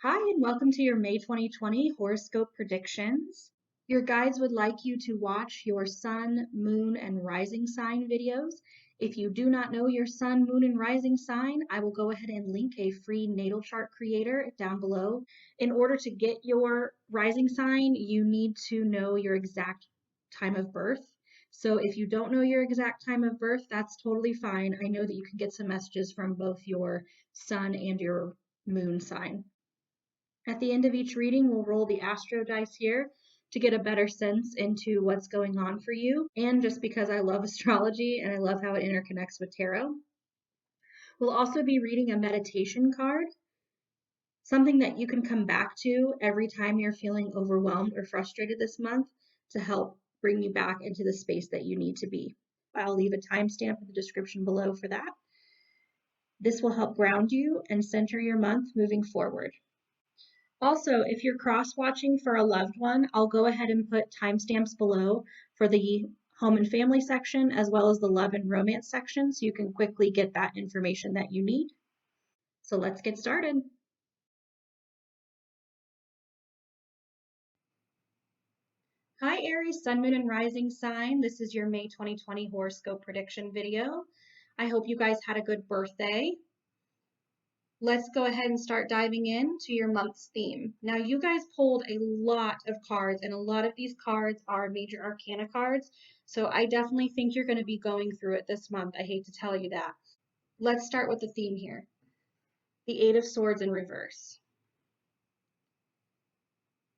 Hi, and welcome to your May 2020 horoscope predictions. Your guides would like you to watch your sun, moon, and rising sign videos. If you do not know your sun, moon, and rising sign, I will go ahead and link a free natal chart creator down below. In order to get your rising sign, you need to know your exact time of birth. So if you don't know your exact time of birth, that's totally fine. I know that you can get some messages from both your sun and your moon sign. At the end of each reading, we'll roll the Astrodice here to get a better sense into what's going on for you, and just because I love astrology and I love how it interconnects with tarot. We'll also be reading a meditation card, something that you can come back to every time you're feeling overwhelmed or frustrated this month to help bring you back into the space that you need to be. I'll leave a timestamp in the description below for that. This will help ground you and center your month moving forward. Also, if you're cross-watching for a loved one, I'll go ahead and put timestamps below for the home and family section as well as the love and romance section so you can quickly get that information that you need. So let's get started. Hi Aries, Sun, Moon, and Rising sign. This is your May 2020 horoscope prediction video. I hope you guys had a good birthday. Let's go ahead and start diving into your month's theme. Now, you guys pulled a lot of cards, and a lot of these cards are major arcana cards. So I definitely think you're going to be going through it this month. I hate to tell you that. Let's start with the theme here. The Eight of Swords in reverse.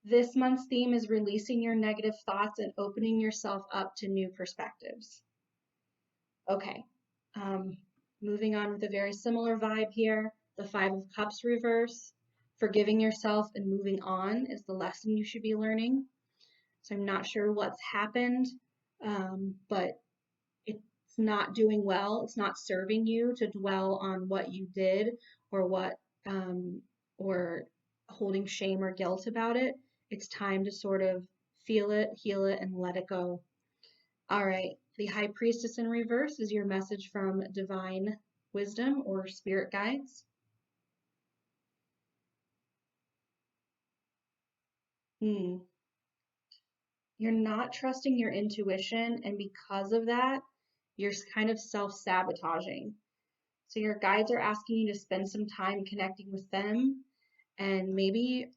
This month's theme is releasing your negative thoughts and opening yourself up to new perspectives. Okay, moving on with a very similar vibe here. The Five of Cups reverse. Forgiving yourself and moving on is the lesson you should be learning. So I'm not sure what's happened, but it's not doing well. It's not serving you to dwell on what you did or or holding shame or guilt about it. It's time to sort of feel it, heal it, and let it go. All right, the High Priestess in reverse is your message from divine wisdom or spirit guides. You're not trusting your intuition, and because of that, you're kind of self-sabotaging. So your guides are asking you to spend some time connecting with them and maybe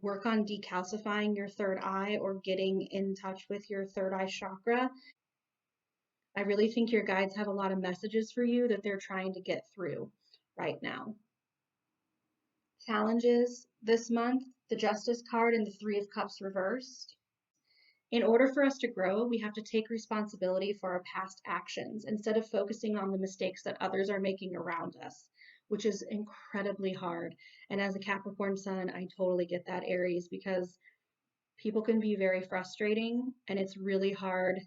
work on decalcifying your third eye or getting in touch with your third eye chakra. I really think your guides have a lot of messages for you that they're trying to get through right now. Challenges this month, the Justice card and the Three of Cups reversed. In order for us to grow, we have to take responsibility for our past actions instead of focusing on the mistakes that others are making around us, which is incredibly hard. And as a Capricorn sun, I totally get that, Aries, because people can be very frustrating and it's really hard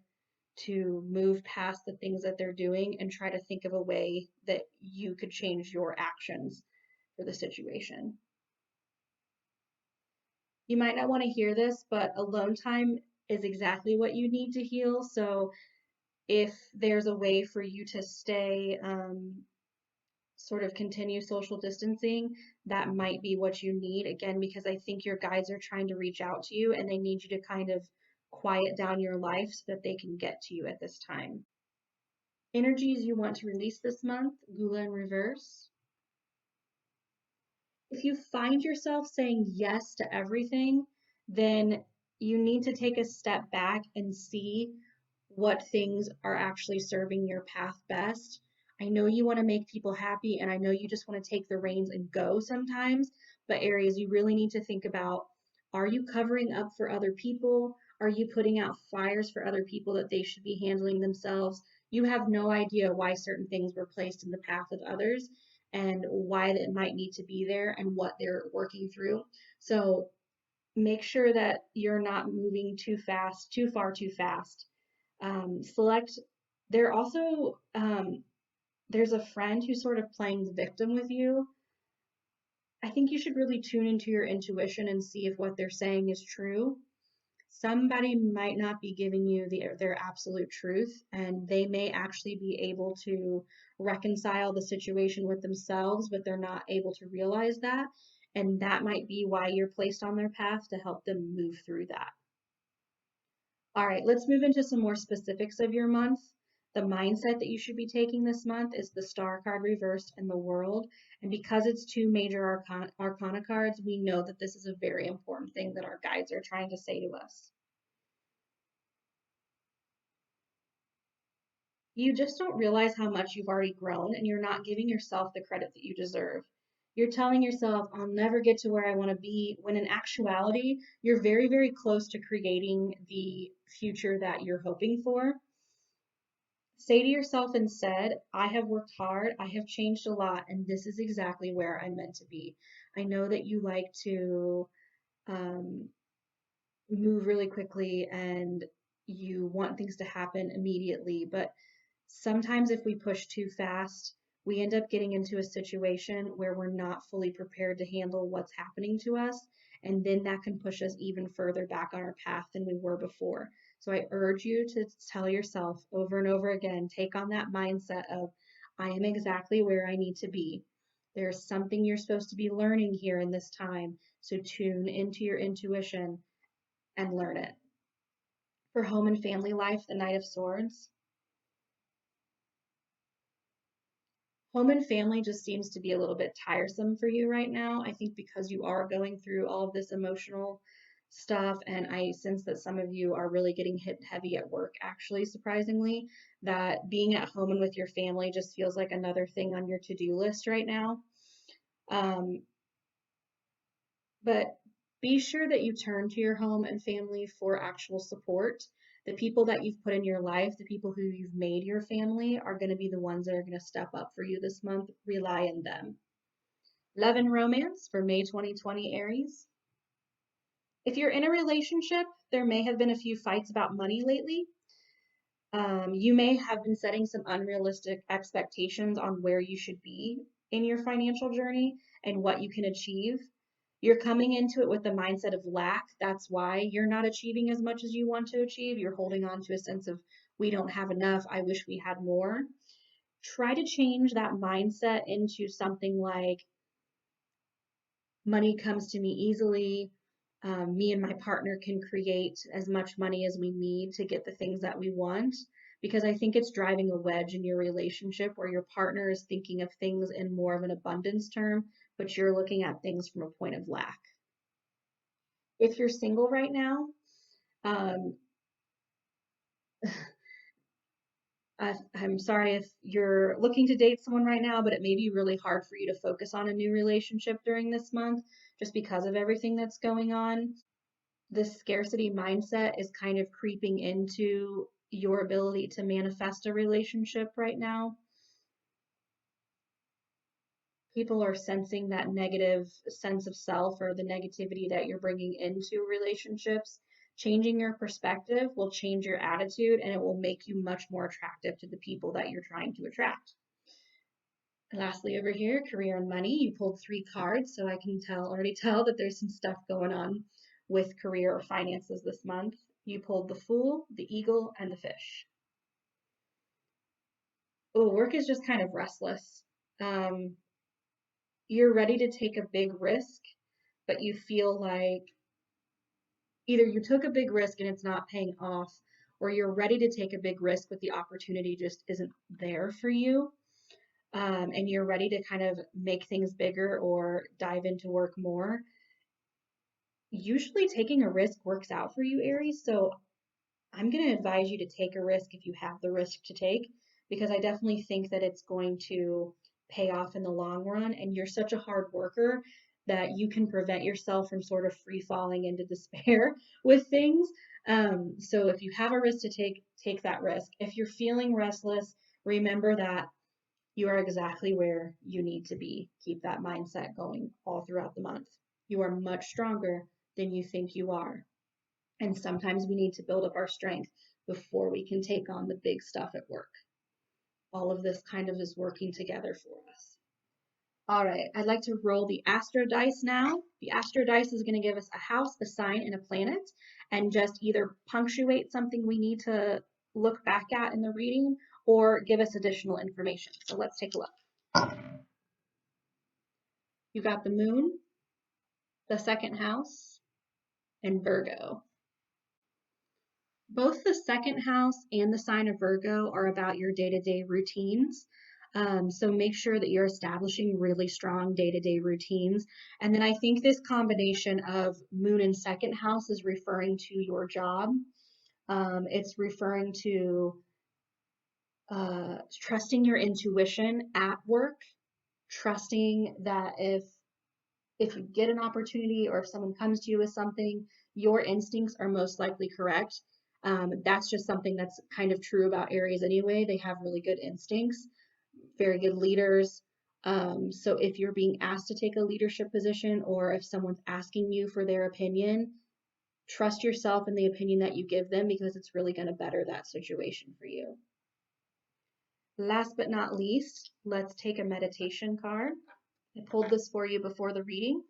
to move past the things that they're doing and try to think of a way that you could change your actions for the situation. You might not want to hear this, but alone time is exactly what you need to heal. So if there's a way for you to stay, sort of continue social distancing, that might be what you need. Again, because I think your guides are trying to reach out to you and they need you to kind of quiet down your life so that they can get to you at this time. Energies you want to release this month, Gula in reverse. If you find yourself saying yes to everything, then you need to take a step back and see what things are actually serving your path best. I know you want to make people happy and I know you just want to take the reins and go sometimes, but Aries, you really need to think about, are you covering up for other people? Are you putting out fires for other people that they should be handling themselves? You have no idea why certain things were placed in the path of others and why it might need to be there and what they're working through. So make sure that you're not moving too fast, too far too fast. There also, there's a friend who's sort of playing the victim with you. I think you should really tune into your intuition and see if what they're saying is true. Somebody might not be giving you their absolute truth, and they may actually be able to reconcile the situation with themselves, but they're not able to realize that. And that might be why you're placed on their path, to help them move through that. All right, let's move into some more specifics of your month. The mindset that you should be taking this month is the Star card reversed and the World. And because it's two major arcana cards, we know that this is a very important thing that our guides are trying to say to us. You just don't realize how much you've already grown, and you're not giving yourself the credit that you deserve. You're telling yourself, I'll never get to where I want to be, when in actuality, you're very, very close to creating the future that you're hoping for. Say to yourself instead, I have worked hard, I have changed a lot, and this is exactly where I'm meant to be. I know that you like to um, move really quickly and you want things to happen immediately, but sometimes if we push too fast, we end up getting into a situation where we're not fully prepared to handle what's happening to us, and then that can push us even further back on our path than we were before. So I urge you to tell yourself over and over again, take on that mindset of, I am exactly where I need to be. There's something you're supposed to be learning here in this time, so tune into your intuition and learn it. For home and family life, the Knight of Swords. Home and family just seems to be a little bit tiresome for you right now. I think because you are going through all of this emotional stuff, and I sense that some of you are really getting hit heavy at work, actually, surprisingly, that being at home and with your family just feels like another thing on your to-do list right now. Um, but be sure that you turn to your home and family for actual support. The people that you've put in your life, the people who you've made your family, are going to be the ones that are going to step up for you this month. Rely on them. Love and romance for May 2020, Aries. If you're in a relationship, there may have been a few fights about money lately. You may have been setting some unrealistic expectations on where you should be in your financial journey and what you can achieve. You're coming into it with the mindset of lack. That's why you're not achieving as much as you want to achieve. You're holding on to a sense of, we don't have enough, I wish we had more. Try to change that mindset into something like, money comes to me easily. Me and my partner can create as much money as we need to get the things that we want. Because I think it's driving a wedge in your relationship where your partner is thinking of things in more of an abundance term, but you're looking at things from a point of lack. If you're single right now, um, I'm sorry if you're looking to date someone right now, but it may be really hard for you to focus on a new relationship during this month just because of everything that's going on. This scarcity mindset is kind of creeping into your ability to manifest a relationship right now. People are sensing that negative sense of self or the negativity that you're bringing into relationships. Changing your perspective will change your attitude, and it will make you much more attractive to the people that you're trying to attract. And lastly, over here, career and money. You pulled 3 cards, so I can already tell that there's some stuff going on with career or finances this month. You pulled the Fool, the Eagle, and the Fish. Oh, work is just kind of restless. Um, you're ready to take a big risk, but you feel like either you took a big risk and it's not paying off, or you're ready to take a big risk, but the opportunity just isn't there for you. And you're ready to kind of make things bigger or dive into work more. Usually taking a risk works out for you, Aries. So I'm going to advise you to take a risk if you have the risk to take, because I definitely think that it's going to pay off in the long run. And you're such a hard worker that you can prevent yourself from sort of free falling into despair with things. So if you have a risk to take that risk. If you're feeling restless, remember that you are exactly where you need to be. Keep that mindset going all throughout the month. You are much stronger than you think you are. And sometimes we need to build up our strength before we can take on the big stuff at work. All of this kind of is working together for us. All right, I'd like to roll the Astrodice now. The Astrodice is going to give us a house, a sign, and a planet, and just either punctuate something we need to look back at in the reading or give us additional information. So let's take a look. You got the Moon, the second house, and Virgo. Both the second house and the sign of Virgo are about your day-to-day routines. So make sure that you're establishing really strong day-to-day routines. And then I think this combination of moon and second house is referring to your job. It's referring to trusting your intuition at work, trusting that if you get an opportunity or if someone comes to you with something, your instincts are most likely correct. That's just something that's kind of true about Aries anyway. They have really good instincts, very good leaders. So if you're being asked to take a leadership position or if someone's asking you for their opinion, trust yourself in the opinion that you give them because it's really going to better that situation for you. Last but not least, let's take a meditation card. I pulled this for you before the reading.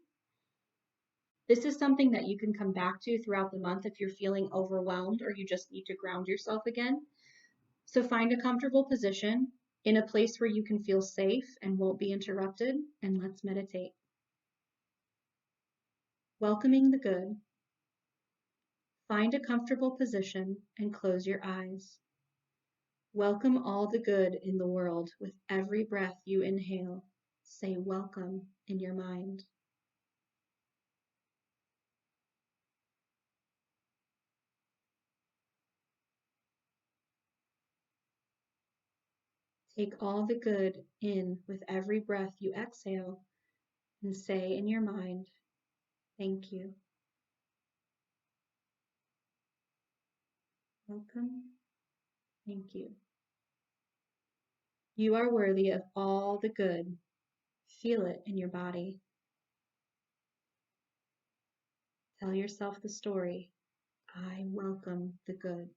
This is something that you can come back to throughout the month if you're feeling overwhelmed or you just need to ground yourself again. So find a comfortable position in a place where you can feel safe and won't be interrupted, and let's meditate. Welcoming the good. Find a comfortable position and close your eyes. Welcome all the good in the world with every breath you inhale. Say welcome in your mind. Take all the good in with every breath you exhale and say in your mind, thank you. Welcome. Thank you. You are worthy of all the good. Feel it in your body. Tell yourself the story. I welcome the good.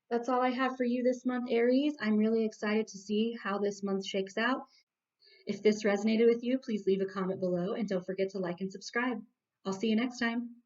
That's all I have for you this month, Aries. I'm really excited to see how this month shakes out. If this resonated with you, please leave a comment below and don't forget to like and subscribe. I'll see you next time.